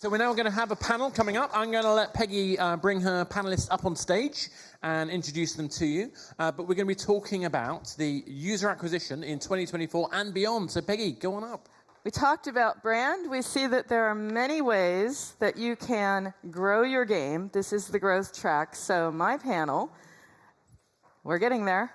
So we're now going to have a panel coming up. I'm going to let Peggy bring her panelists up on stage and introduce them to you. But we're going to be talking about the user acquisition in 2024 and beyond. So Peggy, go on up. We talked about brand. We see that there are many ways that you can grow your game. This is the growth track. So my panel, we're getting there.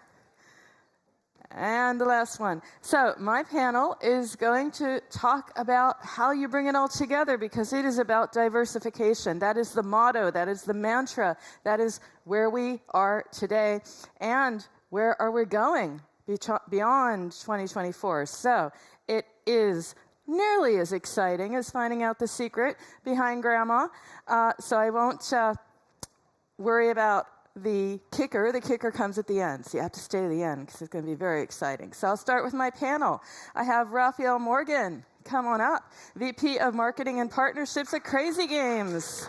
And the last one. So my panel is going to talk about how you bring it all together, because it is about diversification. That is the motto. That is the mantra. That is where we are today. And where are we going beyond 2024? So it is nearly as exciting as finding out the secret behind Grandma. So I won't worry about the kicker. The kicker comes at the end, so you have to stay to the end because it's going to be very exciting. So I'll start with my panel. I have Rafael Morgan. Come on up. VP of Marketing and Partnerships at Crazy Games.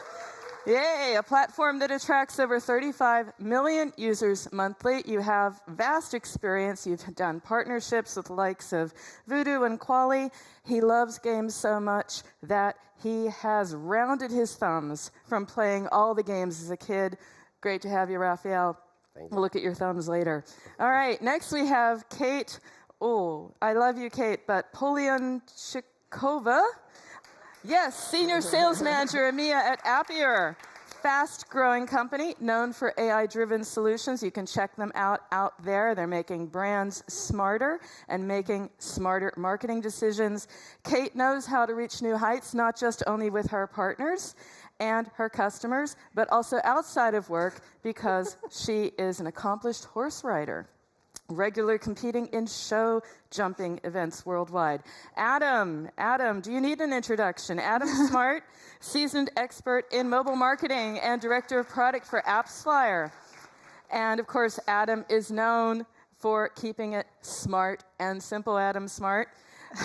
Yay, a platform that attracts over 35 million users monthly. You have vast experience. You've done partnerships with the likes of Voodoo and Quali. He loves games so much that he has rounded his thumbs from playing all the games as a kid. Great to have you, Rafael. Thank you. We'll look at your thumbs later. All right, next we have Kate. Oh, I love you, Kate, but Polianchikova. Yes, Senior Sales Manager EMEA at Appier. Fast-growing company known for AI-driven solutions. You can check them out there. They're making brands smarter and making smarter marketing decisions. Kate knows how to reach new heights, not just only with her partners and her customers, but also outside of work, because she is an accomplished horse rider, regularly competing in show jumping events worldwide. Adam, do you need an introduction? Adam Smart, seasoned expert in mobile marketing and director of product for AppsFlyer. And of course, Adam is known for keeping it smart and simple. Adam Smart,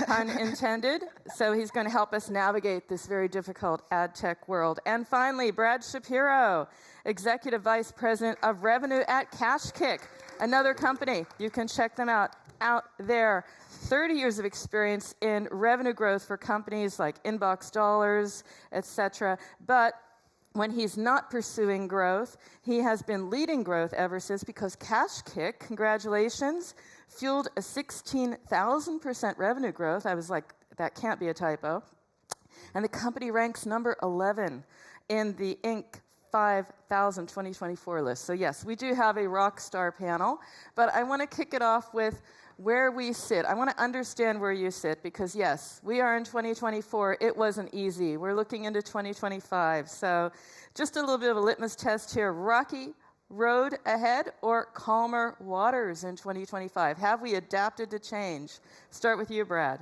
pun intended. So he's going to help us navigate this very difficult ad tech world. And finally, Brad Shapiro, Executive Vice President of Revenue at KashKick, another company. You can check them out there. 30 years of experience in revenue growth for companies like Inbox Dollars, etc. But when he's not pursuing growth, he has been leading growth ever since, because KashKick, congratulations, fueled a 16,000% revenue growth. I was like, that can't be a typo. And the company ranks number 11 in the Inc. 5,000 2024 list. So yes, we do have a rock star panel, but I want to kick it off with where we sit. I want to understand where you sit, because yes, we are in 2024. It wasn't easy. We're looking into 2025. So just a little bit of a litmus test here. Rocky road ahead or calmer waters in 2025? Have we adapted to change? Start with you, Brad.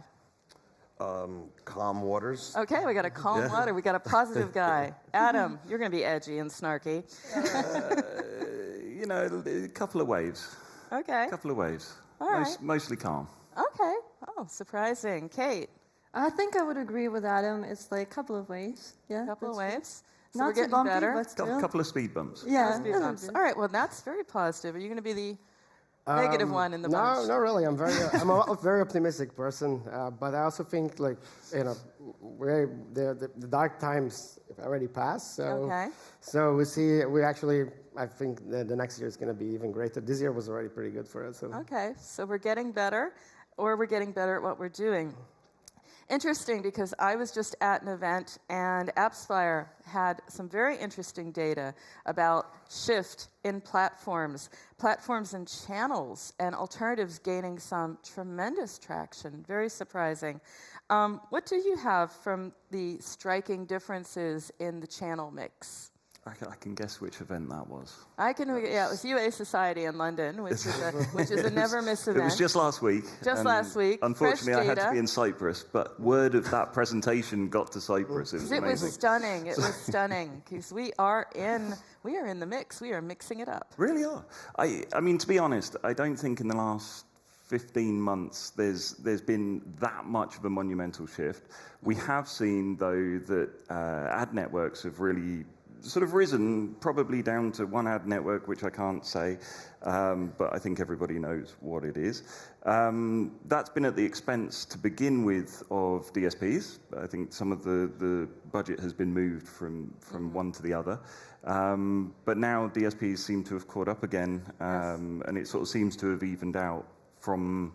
Calm waters. Okay, we got a calm water. We got a positive guy. Adam, you're going to be edgy and snarky. A couple of waves. Okay. A couple of waves. All right. Mostly calm. Okay. Oh, surprising. Kate? I think I would agree with Adam. It's like a couple of waves. Yeah. A couple of waves? So Not we're too getting bumpy, better. but still. A couple of speed bumps. Yeah. Speed bumps. All right, well, that's very positive. Are you going to be the negative one in the bunch? No, not really. I'm a very optimistic person, but I also think the dark times already passed. So, so I think the next year is going to be even greater. This year was already pretty good for us. So. Okay, so we're getting better, or we're getting better at what we're doing. Interesting, because I was just at an event, and AppsFlyer had some very interesting data about shift in platforms and channels, and alternatives gaining some tremendous traction. Very surprising. What do you have from the striking differences in the channel mix? I can guess which event that was. It was UA Society in London, which is a never miss event. It was just last week. Last week. Unfortunately, I had to be in Cyprus, but word of that presentation got to Cyprus. It was amazing. It was stunning. It was stunning, because we are in the mix. We are mixing it up. Really are. I mean, to be honest, I don't think in the last 15 months there's been that much of a monumental shift. We have seen, though, that ad networks have really sort of risen, probably down to one ad network, which I can't say, but I think everybody knows what it is. That's been at the expense, to begin with, of DSPs. I think some of the budget has been moved from one to the other. But now DSPs seem to have caught up again, and it sort of seems to have evened out from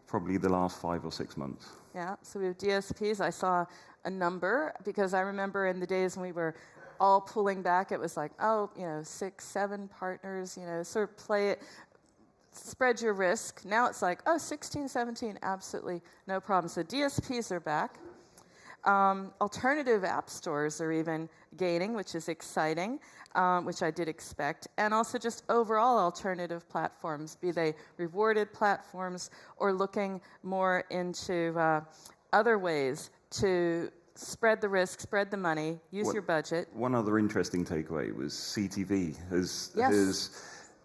probably the last 5 or 6 months. Yeah, so we have DSPs. I saw a number, because I remember in the days when we were all pulling back, it was like, 6, 7 partners, sort of play it, spread your risk. Now it's like, 16, 17, absolutely no problem. So DSPs are back. Alternative app stores are even gaining, which is exciting, which I did expect. And also just overall alternative platforms, be they rewarded platforms or looking more into other ways to spread the risk, spread the money, use your budget. One other interesting takeaway was CTV has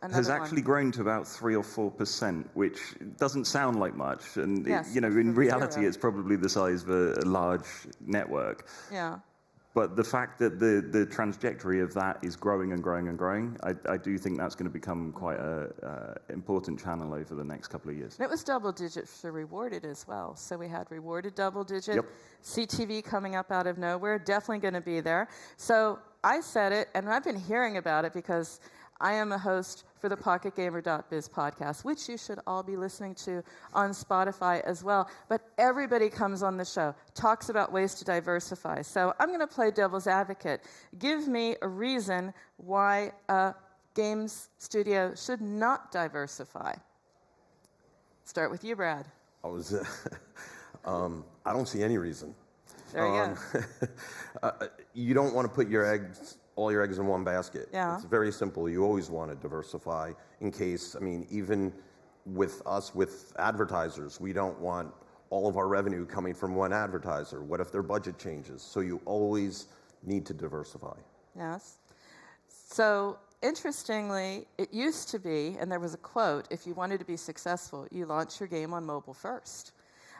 Another actually grown to about 3 or 4%, which doesn't sound like much. And Yes, in reality, 0. it's probably the size of a large network. Yeah. But the fact that the trajectory of that is growing and growing and growing, I do think that's going to become quite an important channel over the next couple of years. And it was double digit for rewarded as well. So we had rewarded double digit. Yep. CTV coming up out of nowhere, definitely going to be there. So I said it, and I've been hearing about it because I am a host for the PocketGamer.biz podcast, which you should all be listening to on Spotify as well. But everybody comes on the show, talks about ways to diversify. So I'm going to play devil's advocate. Give me a reason why a games studio should not diversify. Start with you, Brad. I don't see any reason. There you go. You don't want to put all your eggs in one basket. Yeah. It's very simple. You always want to diversify in case, even with us, with advertisers, we don't want all of our revenue coming from one advertiser. What if their budget changes? So you always need to diversify. Yes. So interestingly, it used to be, and there was a quote, if you wanted to be successful, you launch your game on mobile first.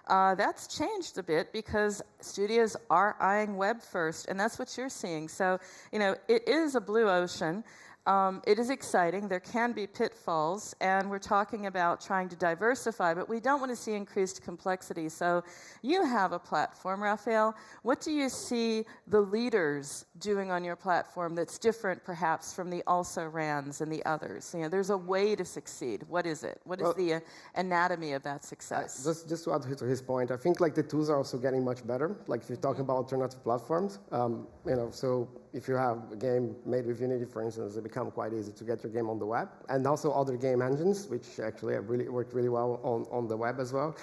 That's changed a bit because studios are eyeing web first, and that's what you're seeing. So, it is a blue ocean. It is exciting. There can be pitfalls, and we're talking about trying to diversify, but we don't want to see increased complexity. So you have a platform, Rafael. What do you see the leaders doing on your platform that's different, perhaps, from the also-rans and the others? There's a way to succeed. What is it? What is the anatomy of that success? Just to add to his point, I think the tools are also getting much better. If you're talking about alternative platforms, so if you have a game made with Unity, for instance, it becomes quite easy to get your game on the web, and also other game engines, which actually have really worked really well on the web as well.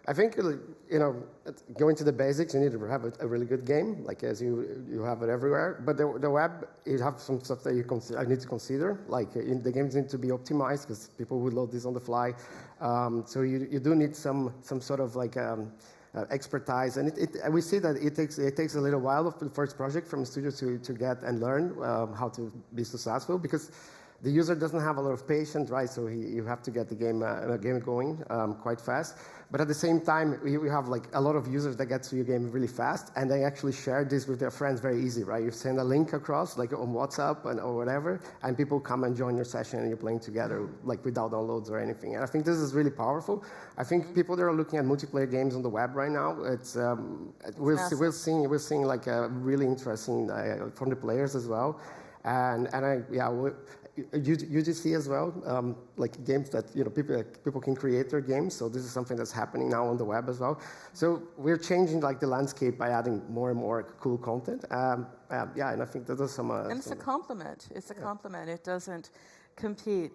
I think going to the basics, you need to have a really good game, as you have it everywhere. But the web, you have some stuff that I need to consider. The games need to be optimized because people will load this on the fly. So you do need some sort of expertise, and we see that it takes a little while for the first project from a studio to get and learn how to be successful, because the user doesn't have a lot of patience, right? So you have to get the game going quite fast. But at the same time, we have a lot of users that get to your game really fast, and they actually share this with their friends very easy, right? You send a link across, on WhatsApp or whatever, and people come and join your session, and you're playing together, without downloads or anything. And I think this is really powerful. I think people that are looking at multiplayer games on the web right now, we're seeing really interesting from the players as well, UGC as well, games that people can create their games. So this is something that's happening now on the web as well. So we're changing the landscape by adding more and more cool content. And I think that there's some. And it's a compliment. It's a compliment. It doesn't compete.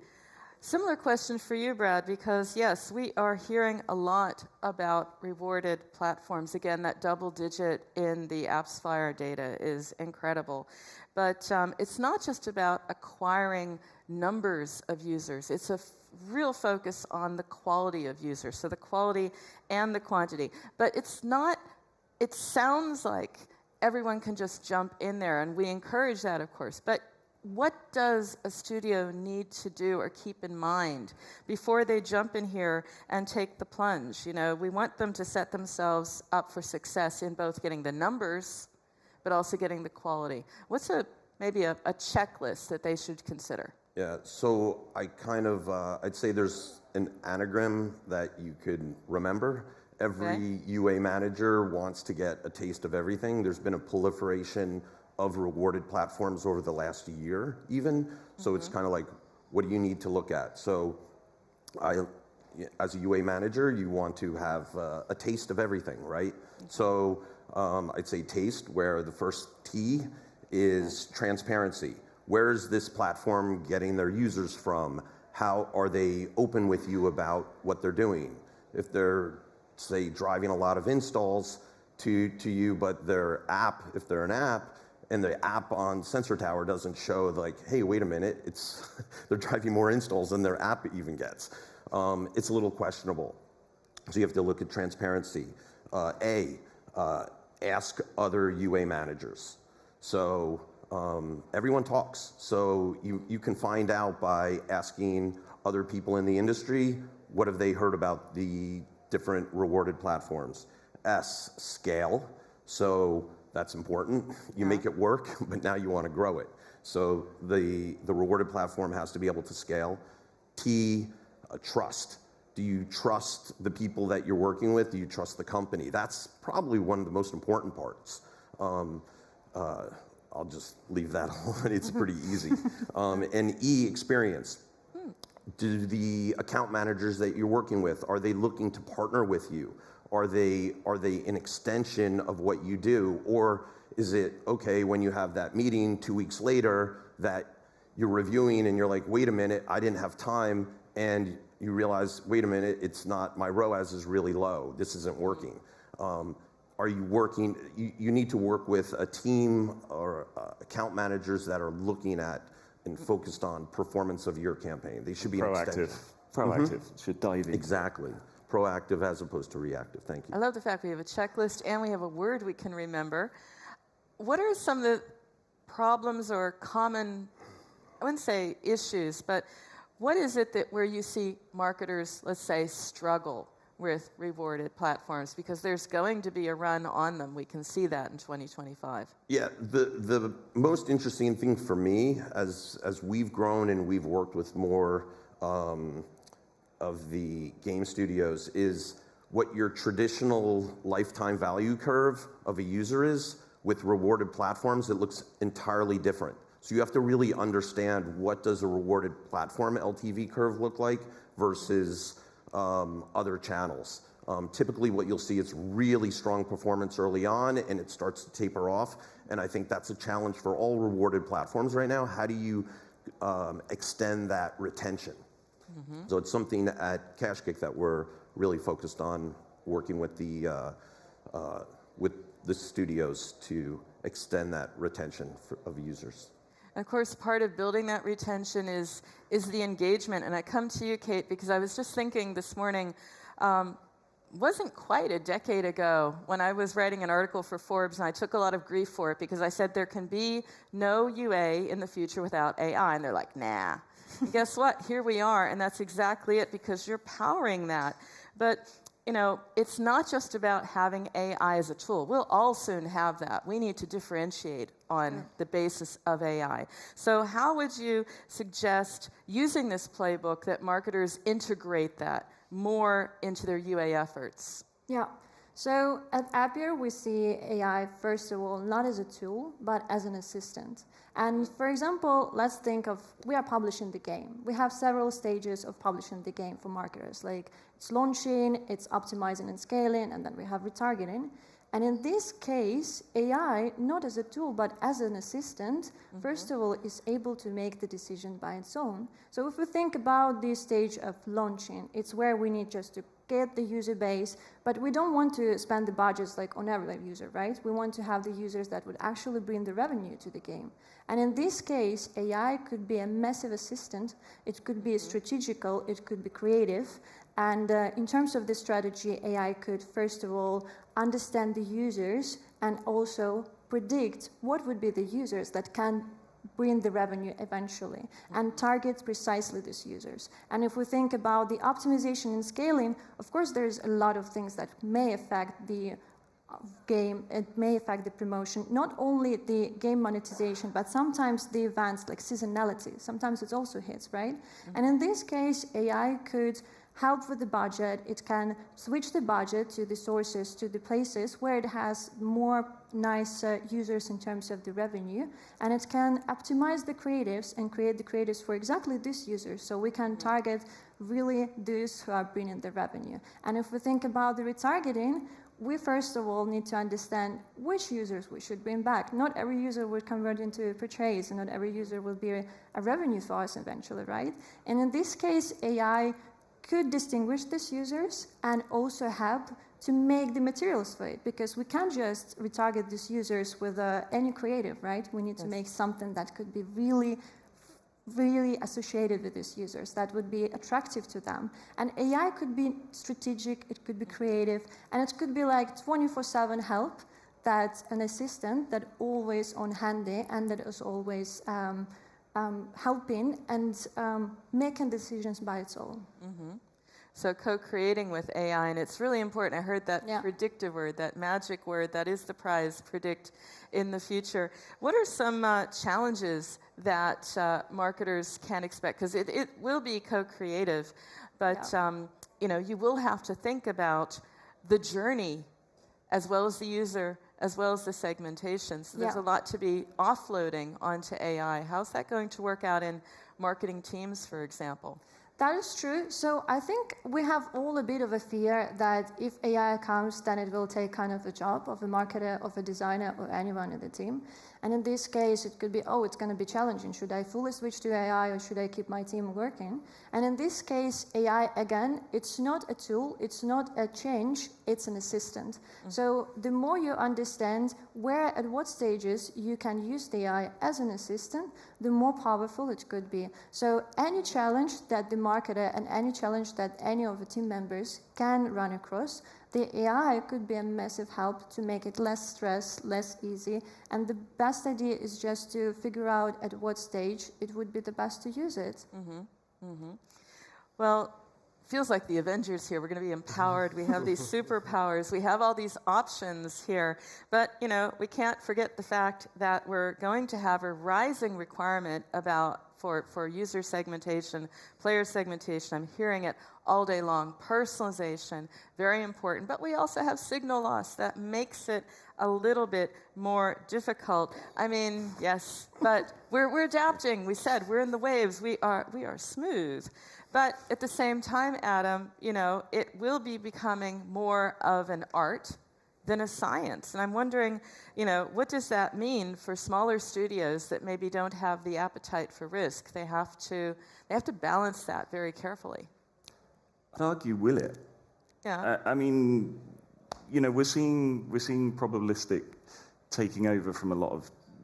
Similar question for you, Brad, because yes, we are hearing a lot about rewarded platforms. Again, that double digit in the AppsFlyer data is incredible. But it's not just about acquiring numbers of users. It's a real focus on the quality of users, so the quality and the quantity. But it sounds like everyone can just jump in there, and we encourage that, of course. But what does a studio need to do or keep in mind before they jump in here and take the plunge? We want them to set themselves up for success in both getting the numbers, but also getting the quality. What's maybe a checklist that they should consider? Yeah, so I'd say there's an anagram that you could remember. Every UA manager wants to get a taste of everything. There's been a proliferation of rewarded platforms over the last year even. So it's kind of like, what do you need to look at? So as a UA manager, you want to have a taste of everything, right? So I'd say taste, where the first T is transparency. Where is this platform getting their users from? How are they open with you about what they're doing? If they're, say, driving a lot of installs to you, but their app, if they're an app, and the app on Sensor Tower doesn't show like, hey, wait a minute, they're driving more installs than their app even gets. It's a little questionable. So you have to look at transparency. Ask other UA managers. So everyone talks. So you can find out by asking other people in the industry, what have they heard about the different rewarded platforms? Scale. So that's important. You make it work, but now you want to grow it. So the rewarded platform has to be able to scale. Trust. Do you trust the people that you're working with? Do you trust the company? That's probably one of the most important parts. I'll just leave that alone. It's pretty easy. And experience. Do the account managers that you're working with, are they looking to partner with you? Are they an extension of what you do? Or is it, okay, when you have that meeting 2 weeks later that you're reviewing and you're like, wait a minute, I didn't have time, and you realize, wait a minute, it's not, my ROAS is really low. This isn't working. Are you working, you need to work with a team or account managers that are looking at and focused on performance of your campaign. They should be proactive. Should dive in. Exactly. Proactive as opposed to reactive. Thank you. I love the fact we have a checklist and we have a word we can remember. What are some of the problems or common, I wouldn't say issues, but what is it that where you see marketers, let's say, struggle with rewarded platforms? Because there's going to be a run on them. We can see that in 2025. Yeah, the most interesting thing for me, as we've grown and we've worked with more of the game studios, is what your traditional lifetime value curve of a user is. With rewarded platforms, it looks entirely different. So you have to really understand, what does a rewarded platform LTV curve look like versus other channels. Typically what you'll see is really strong performance early on and it starts to taper off. And I think that's a challenge for all rewarded platforms right now. How do you extend that retention? So it's something at KashKick that we're really focused on, working with the studios to extend that retention of users. And of course, part of building that retention is the engagement. And I come to you, Kate, because I was just thinking this morning, wasn't quite a decade ago when I was writing an article for Forbes, and I took a lot of grief for it because I said there can be no UA in the future without AI. And they're like, nah. And guess what? Here we are, and that's exactly it, because you're powering that. But you know, it's not just about having AI as a tool. We'll all soon have that. We need to differentiate on the basis of AI. So how would you suggest using this playbook that marketers integrate that more into their UA efforts? Yeah. So at Appier, we see AI, first of all, not as a tool, but as an assistant. And for example, let's think of, we are publishing the game. We have several stages of publishing the game for marketers. Like it's launching, it's optimizing and scaling, and then we have retargeting. And in this case, AI, not as a tool, but as an assistant, first of all, is able to make the decision by its own. So if we think about this stage of launching, it's where we need just to get the user base, but we don't want to spend the budgets like on every user, right? We want to have the users that would actually bring the revenue to the game. And in this case, AI could be a massive assistant. It could be strategical, it could be creative. And in terms of the strategy, AI could, first of all, understand the users and also predict what would be the users that can bring the revenue eventually and target precisely these users. And if we think about the optimization and scaling, of course, there's a lot of things that may affect the game, it may affect the promotion, not only the game monetization, but sometimes the events like seasonality. Sometimes it also hits, right? And in this case, AI could help with the budget. It can switch the budget to the sources, to the places where it has more nice users in terms of the revenue, and it can optimize the creatives and create the creatives for exactly these users. So we can target really those who are bringing the revenue. And if we think about the retargeting, we first of all need to understand which users we should bring back. Not every user will convert into a purchase, and not every user will be a revenue for us eventually, right? And in this case, AI could distinguish these users and also help to make the materials for it, because we can't just retarget these users with any creative, right? We need to make something that could be really associated with these users, that would be attractive to them. And AI could be strategic, it could be creative, and it could be like 24/7 help, that an assistant that always on handy and that is always helping and making decisions by its own. So co-creating with AI, and it's really important. I heard that predictive word, that magic word, that is the prize, predict in the future. What are some challenges that marketers can expect? Because it will be co-creative, but you will have to think about the journey as well as the user, as well as the segmentation. So there's a lot to be offloading onto AI. How's that going to work out in marketing teams, for example? That is true. So I think we have all a bit of a fear that if AI comes, then it will take kind of the job of a marketer, of a designer, or anyone in the team. And in this case, it could be, it's going to be challenging. Should I fully switch to AI, or should I keep my team working? And in this case, AI, again, it's not a tool, it's not a change, it's an assistant. So the more you understand where, at what stages you can use the AI as an assistant, the more powerful it could be. So any challenge that the marketer and any challenge that any of the team members can run across, the AI could be a massive help to make it less stress, less easy. And the best idea is just to figure out at what stage it would be the best to use it. Well, feels like the Avengers here. We're going to be empowered. We have these superpowers. We have all these options here. But, we can't forget the fact that we're going to have a rising requirement for user segmentation, player segmentation. I'm hearing it all day long. Personalization, very important. But we also have signal loss that makes it a little bit more difficult. I mean, yes, but we're adapting. We said we're in the waves. We are smooth. But at the same time, Adam, it will be becoming more of an art than a science. And I'm wondering, what does that mean for smaller studios that maybe don't have the appetite for risk? They have to balance that very carefully. I'd argue, will it? Yeah. I mean, we're seeing probabilistic taking over from a lot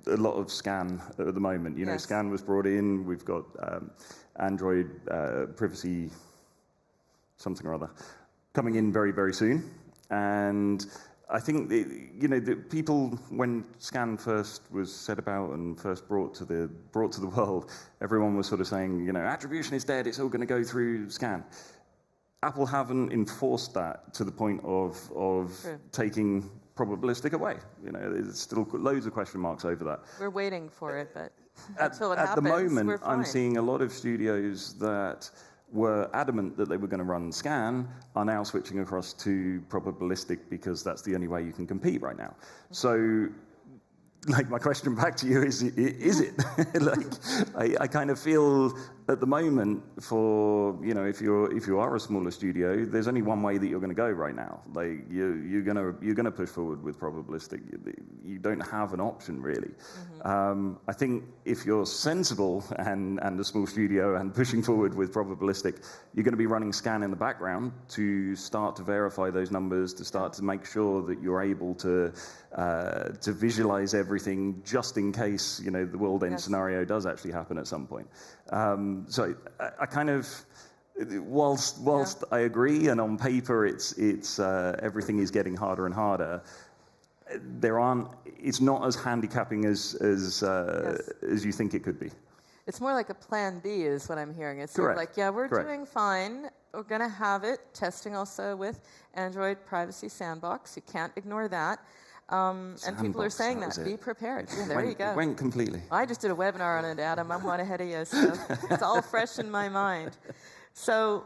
of scan at the moment. Scan was brought in. We've got Android privacy something or other coming in very, very soon. And I think the people, when Scan first was set about and first brought to the world, everyone was sort of saying, attribution is dead. It's all going to go through Scan. Apple haven't enforced that to the point of taking probabilistic away. There's still loads of question marks over that. We're waiting for it, but until it happens, at the moment, we're fine. I'm seeing a lot of studios that were adamant that they were going to run Scan are now switching across to probabilistic because that's the only way you can compete right now. So, my question back to you is it? I kind of feel at the moment for, if you are a smaller studio, there's only one way that you're going to go right now. You're going to push forward with probabilistic. You don't have an option really. I think if you're sensible and a small studio and pushing forward with probabilistic, you're going to be running Scan in the background to start to verify those numbers, to start to make sure that you're able to visualize everything just in case the world end scenario does actually happen at some point. So I kind of, whilst I agree, and on paper it's everything is getting harder and harder. It's not as handicapping as you think it could be. It's more like a plan B is what I'm hearing. It's sort of Correct. like, yeah, we're Correct. doing fine. We're going to have it. Testing also with Android Privacy Sandbox. You can't ignore that. And people are Sandbox, saying that that. was Be it. prepared. Yeah, there you go. It went completely. I just did a webinar on it, Adam. I'm one ahead of you, so it's all fresh in my mind. So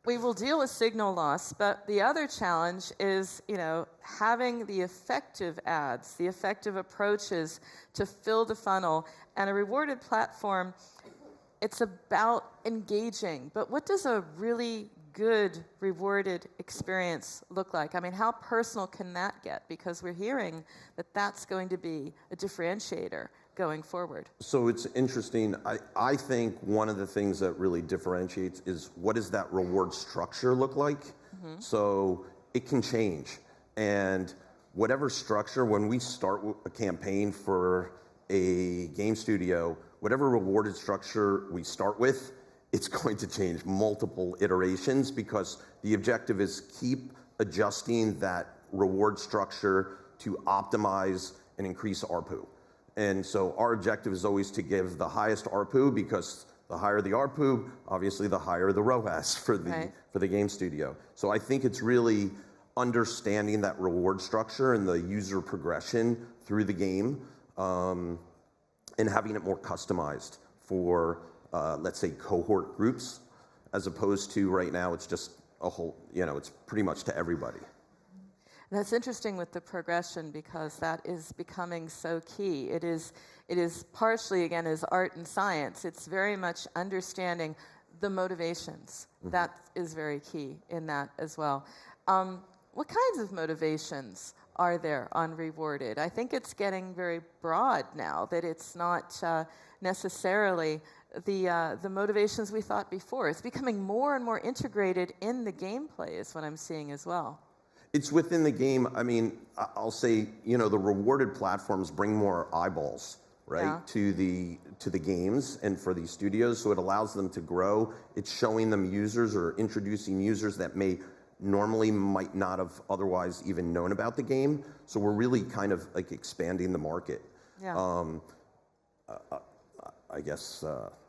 we will deal with signal loss, but the other challenge is, having the effective ads, the effective approaches to fill the funnel. And a rewarded platform, it's about engaging. But what does a really good rewarded experience look like? I mean, how personal can that get? Because we're hearing that that's going to be a differentiator going forward. So it's interesting. I think one of the things that really differentiates is what does that reward structure look like? So it can change. And whatever structure, when we start a campaign for a game studio, whatever rewarded structure we start with, it's going to change multiple iterations because the objective is keep adjusting that reward structure to optimize and increase ARPU. And so our objective is always to give the highest ARPU because the higher the ARPU, obviously the higher the ROAS for the game studio. So I think it's really understanding that reward structure and the user progression through the game and having it more customized for, let's say, cohort groups, as opposed to right now it's just a whole, it's pretty much to everybody. That's interesting with the progression because that is becoming so key. It is partially, again, as art and science. It's very much understanding the motivations. That is very key in that as well. What kinds of motivations are there on rewarded? I think it's getting very broad now, that it's not necessarily the motivations we thought before. It's becoming more and more integrated in the gameplay is what I'm seeing as well. It's within the game. I mean, I'll say, the rewarded platforms bring more eyeballs, right, to the games and for these studios, so it allows them to grow. It's showing them users or introducing users that might not have otherwise even known about the game. So we're really kind of like expanding the market. Yeah. I guess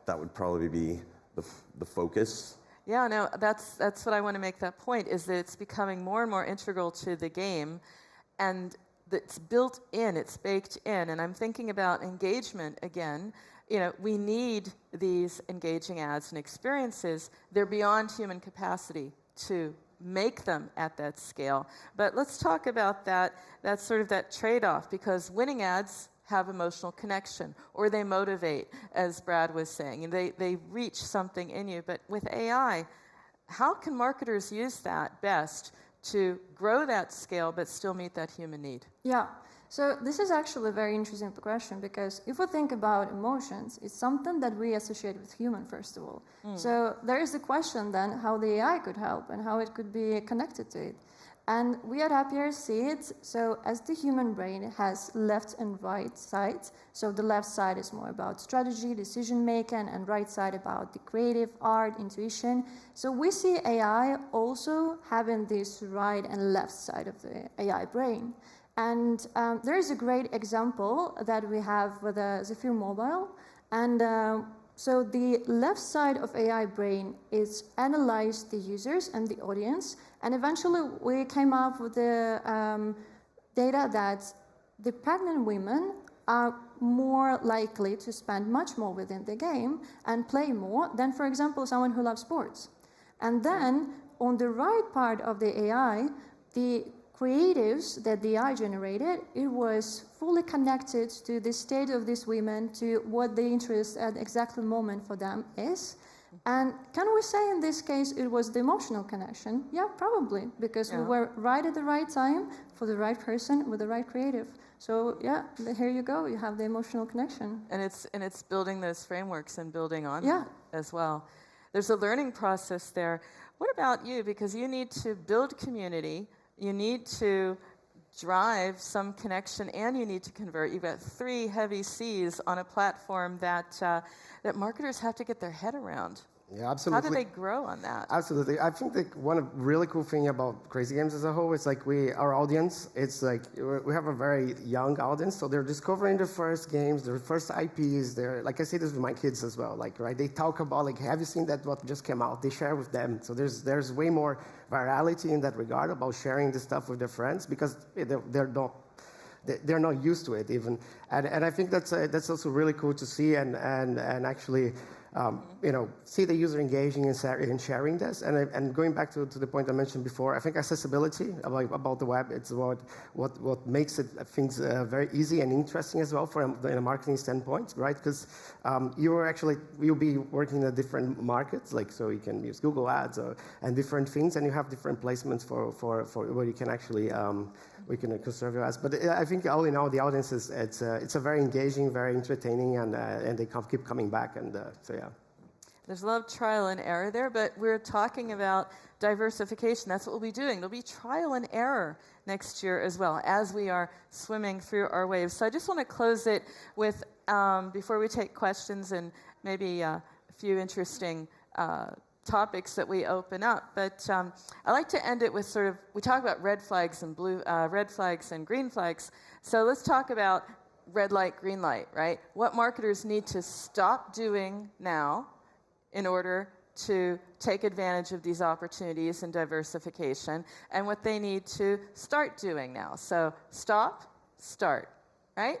that would probably be the focus. Yeah, no, that's what I want to make that point, is that it's becoming more and more integral to the game, and it's built in, it's baked in. And I'm thinking about engagement again. We need these engaging ads and experiences. They're beyond human capacity to make them at that scale. But let's talk about that sort of that trade-off, because winning ads have emotional connection, or they motivate, as Brad was saying, and they reach something in you. But with AI, how can marketers use that best to grow that scale but still meet that human need? Yeah. So this is actually a very interesting progression, because if we think about emotions, it's something that we associate with human, first of all. So there is the question then how the AI could help and how it could be connected to it. And we at Appier see it, so as the human brain has left and right sides, so the left side is more about strategy, decision making, and right side about the creative, art, intuition. So we see AI also having this right and left side of the AI brain. And there is a great example that we have with the Zephyr Mobile. And so the left side of AI brain is analyze the users and the audience. And eventually we came up with the data that the pregnant women are more likely to spend much more within the game and play more than, for example, someone who loves sports. And then on the right part of the AI, the creatives that the AI generated, it was fully connected to the state of these women, to what the interest at the exact moment for them is. And can we say in this case it was the emotional connection? Yeah, probably, because we were right at the right time for the right person with the right creative. So yeah, here you go. You have the emotional connection. And it's building those frameworks and building on that as well. There's a learning process there. What about you? Because you need to build community. You need to drive some connection, and you need to convert. You've got 3 heavy C's on a platform that marketers have to get their head around. Yeah, absolutely. How do they grow on that? Absolutely. I think that one really cool thing about Crazy Games as a whole is like our audience, it's like we have a very young audience, so they're discovering their first games, their first IPs. They're, like I say this with my kids as well, like, right? They talk about, like, have you seen that what just came out? They share with them. So there's way more virality in that regard about sharing this stuff with their friends because they're not used to it even. And I think that's also really cool to see and actually, see the user engaging in sharing this. And going back to the point I mentioned before, I think accessibility about the web, it's what makes things very easy and interesting as well from a marketing standpoint, right? Because you'll be working in different markets, like, so you can use Google Ads and different things, and you have different placements for where you can actually we can serve your ads. But I think all in all, the audience it's a very engaging, very entertaining, and they keep coming back, and so yeah. There's a lot of trial and error there, but we're talking about diversification. That's what we'll be doing. There'll be trial and error next year as well as we are swimming through our waves. So I just want to close it with, before we take questions and maybe a few interesting topics that we open up. But I like to end it with sort of, we talk about red flags and red flags and green flags. So let's talk about red light, green light, right? What marketers need to stop doing now in order to take advantage of these opportunities and diversification, and what they need to start doing now. So stop, start, right?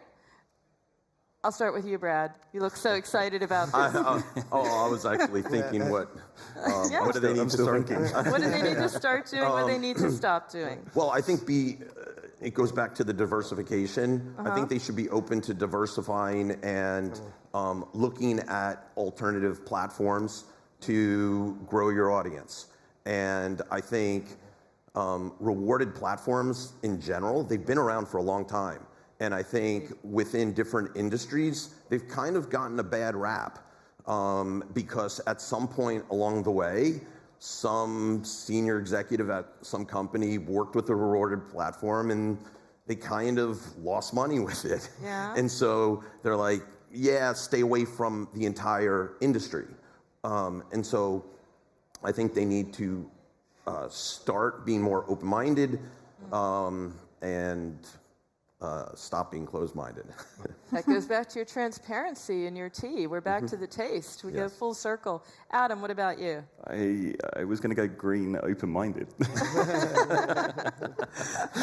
I'll start with you, Brad. You look so excited about this. I was actually thinking what do they need to start doing? What do they need to start doing? What do they need to stop doing? Well, I think it goes back to the diversification. I think they should be open to diversifying and looking at alternative platforms to grow your audience. And I think rewarded platforms in general, they've been around for a long time. And I think within different industries, they've kind of gotten a bad rap because at some point along the way, some senior executive at some company worked with a rewarded platform and they kind of lost money with it. Yeah. And so they're like, yeah, stay away from the entire industry. And so I think they need to start being more open-minded and stop being closed-minded. That goes back to your transparency in your tea. We're back to the taste. We go full circle. Adam, what about you? I was going to go green, open-minded.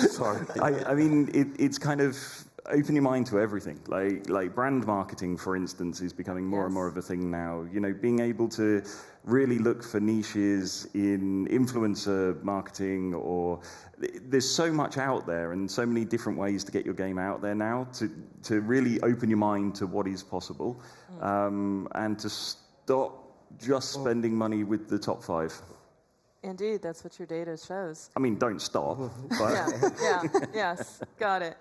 Sorry. I mean, it's kind of open your mind to everything. Like brand marketing, for instance, is becoming more and more of a thing now. You know, being able to really look for niches in influencer marketing, or there's so much out there and so many different ways to get your game out there now to really open your mind to what is possible, and to stop just spending money with the top 5. Indeed, that's what your data shows. I mean, don't stop. But Yes, got it.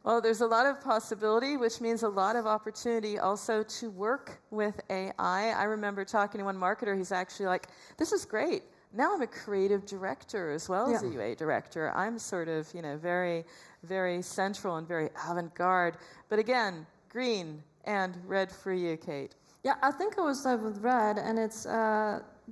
Well, there's a lot of possibility, which means a lot of opportunity also to work with AI. I remember talking to one marketer, he's actually like, this is great. Now I'm a creative director as well as a UA director. I'm sort of, very, very central and very avant-garde. But again, green and red for you, Kate. Yeah, I think I will start with red, and it's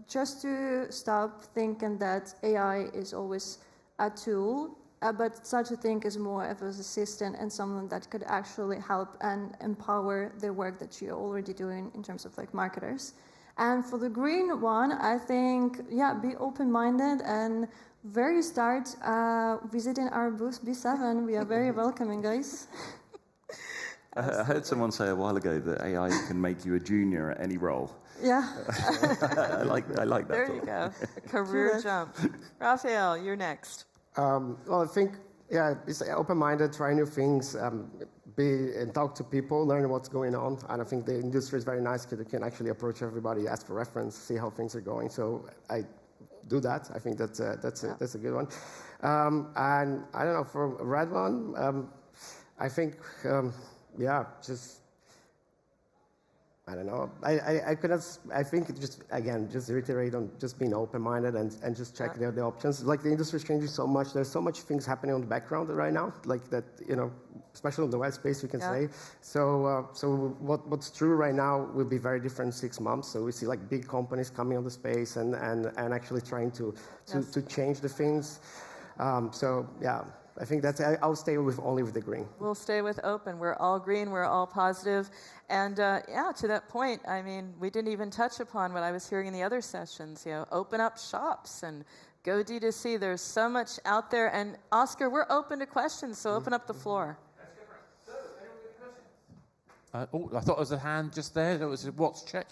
just to stop thinking that AI is always a tool, but such a thing is more of an assistant and someone that could actually help and empower the work that you're already doing in terms of like marketers. And for the green one, I think, be open-minded and very start visiting our booth B7. We are very welcoming, guys. I heard someone say a while ago that AI can make you a junior at any role. Yeah. I like that. There you go. Career jump. Rafael, you're next. Well, I think, it's open-minded, try new things, be and talk to people, learn what's going on. And I think the industry is very nice because you can actually approach everybody, ask for reference, see how things are going. So I do that. I think that's a good one. And I don't know, for a red one, I think, just, I don't know. I think just reiterate on just being open-minded and just check the options. Like the industry is changing so much. There's so much things happening on the background right now. Like that, especially in the web space, we can say. So, what's true right now will be very different in 6 months. So we see like big companies coming on the space and actually trying to change the things. So yeah, I think I'll stay only with the green. We'll stay with open. We're all green. We're all positive. And yeah, to that point, I mean, we didn't even touch upon what I was hearing in the other sessions. You know, open up shops and go D2C. There's so much out there. And Oscar, we're open to questions, so open up the floor. I thought there was a hand just there. That was a watch check.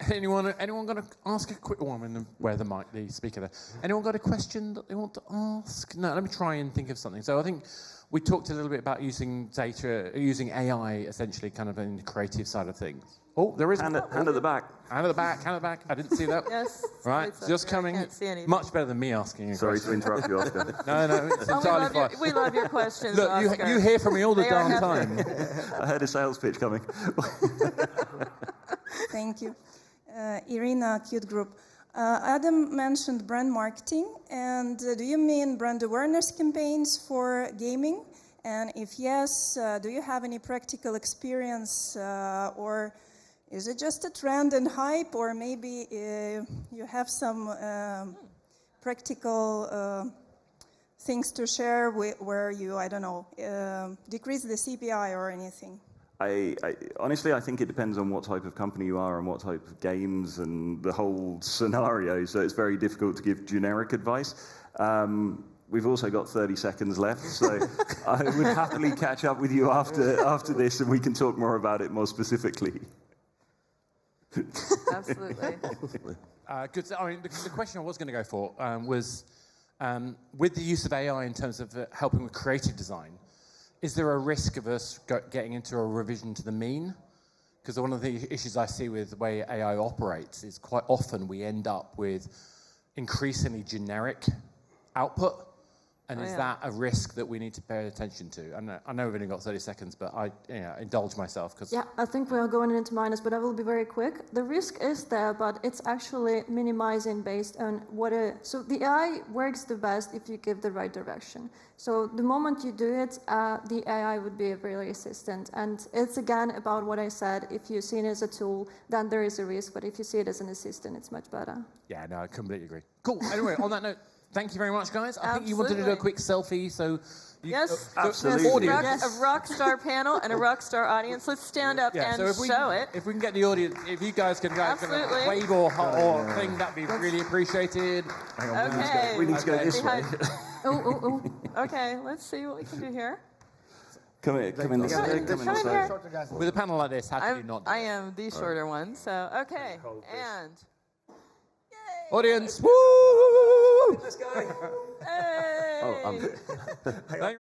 Anyone got to ask a quick one? Where the mic, the speaker there. Anyone got a question that they want to ask? No, let me try and think of something. So I think we talked a little bit about using data, using AI essentially kind of in the creative side of things. Oh, there is hand at the back. Hand at the back. I didn't see that. Yes. Right, just coming. Can't see anything. Much better than me asking a Sorry question. to interrupt you, Oscar. No, it's entirely fine. We love your questions, Look, Oscar. you hear from me all the They are darn heaven. time. I heard a sales pitch coming. Thank you. Irina, Cute Group. Adam mentioned brand marketing, and do you mean brand awareness campaigns for gaming? And if yes, do you have any practical experience, or is it just a trend and hype, or maybe you have some practical things to share where you, I don't know, decrease the CPI or anything? Honestly, I think it depends on what type of company you are and what type of games and the whole scenario. So it's very difficult to give generic advice. We've also got 30 seconds left, so I would happily catch up with you after this, and we can talk more about it more specifically. Absolutely. Good. I mean, the question I was going to go for was with the use of AI in terms of helping with creative design. Is there a risk of us getting into a revision to the mean? Because one of the issues I see with the way AI operates is quite often we end up with increasingly generic output. And is that a risk that we need to pay attention to? I know we've only got 30 seconds, but I indulge myself. Yeah, I think we are going into minus, but I will be very quick. The risk is there, but it's actually minimizing based on so the AI works the best if you give the right direction. So the moment you do it, the AI would be a really assistant. And it's again about what I said. If you see it as a tool, then there is a risk. But if you see it as an assistant, it's much better. Yeah, no, I completely agree. Cool. Anyway, on that note, thank you very much, guys. I think you wanted to do a quick selfie, so... Yes, absolutely. A rock star panel and a rock star audience. Let's stand up and show it. If we can get the audience, if you guys can Absolutely. wave or thing, that'd be really appreciated. Okay. We need to go this way. Okay, let's see what we can do here. Come in this way. Come in this way. With a panel like this, how can you not do I am the shorter one, so okay. And... Audience, woo! Oh, Hey! Thank